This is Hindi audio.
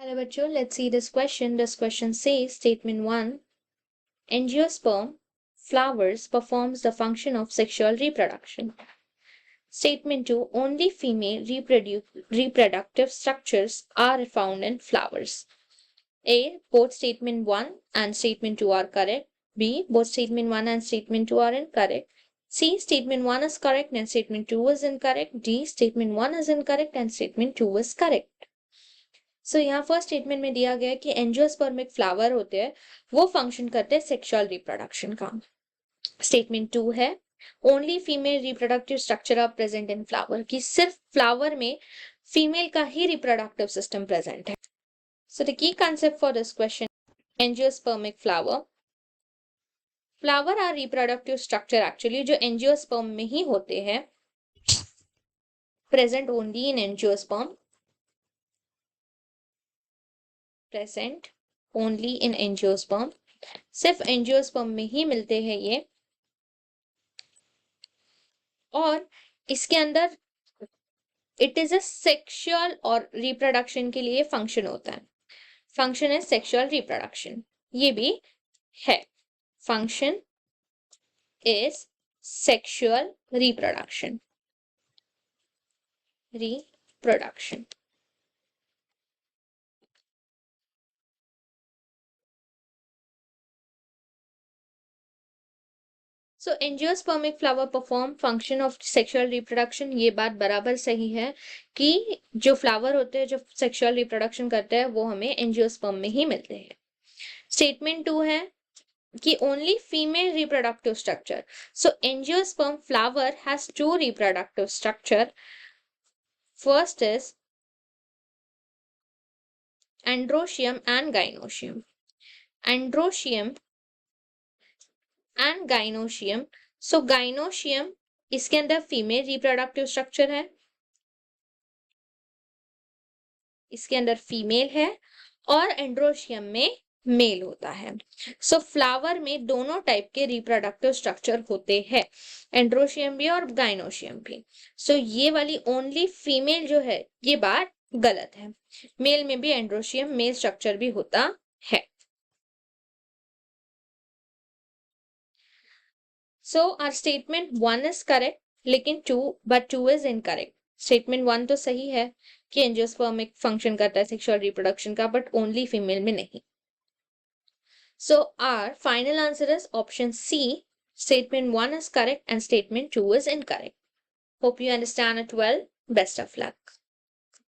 Hello bachcho, let's see this question. This question says statement 1, angiosperm flowers performs the function of sexual reproduction. Statement 2, only female reproductive structures are found in flowers. A, both statement 1 and statement 2 are correct. B, both statement 1 and statement 2 are incorrect. C, statement 1 is correct and statement 2 is incorrect. D, statement 1 is incorrect and statement 2 is correct. सो यहाँ फर्स्ट स्टेटमेंट में दिया गया है कि एंजियोस्पर्मिक फ्लावर होते हैं वो फंक्शन करते हैं सेक्सुअल रिप्रोडक्शन का. स्टेटमेंट 2 है only female reproductive structure are present in flower, कि सिर्फ फ्लावर में फीमेल का ही रिप्रोडक्टिव सिस्टम प्रेजेंट है. So the key concept for this question, angiospermic flower are reproductive structure actually जो एंजियोस्पर्म में ही होते हैं, present only in angiosperm, present only in angiosperm, सिर्फ एंजियोस्पर्म में ही मिलते हैं ये. और इसके अंदर इट इज अ सेक्सुअल और रिप्रोडक्शन के लिए फंक्शन होता है. फंक्शन है सेक्सुअल रिप्रोडक्शन, ये भी है. Function is sexual reproduction. So angiospermic flower perform function of sexual reproduction. ये बात बराबर सही है कि जो फ्लावर होते हैं जो सेक्सुअल रिप्रोडक्शन करते हैं वो हमें एंजियोस्पर्म में ही मिलते हैं. स्टेटमेंट 2 है कि only female reproductive structure. So angiosperm flower has two reproductive structure. First is androecium and gynoecium. Androecium and gynoecium. So gynoecium इसके अंदर फीमेल रिप्रोडक्टिव स्ट्रक्चर है, इसके अंदर फीमेल है, और एंड्रोशियम में मेल होता है. सो फ्लावर में दोनों टाइप के रिप्रोडक्टिव स्ट्रक्चर होते हैं, एंड्रोशियम भी और गाइनोशियम भी. सो ये वाली ओनली फीमेल जो है ये बात गलत है. मेल में भी एंड्रोशियम मेल स्ट्रक्चर भी होता है. So our statement 1 is correct, लेकिन 2 is incorrect. Statement 1 तो सही है कि एंजियोस्पर्मिक फंक्शन करता है सेक्सुअल रिप्रोडक्शन का, बट ओनली फीमेल में नहीं. So our final answer is option C. Statement 1 is correct and statement 2 is incorrect. Hope you understand it well. Best of luck.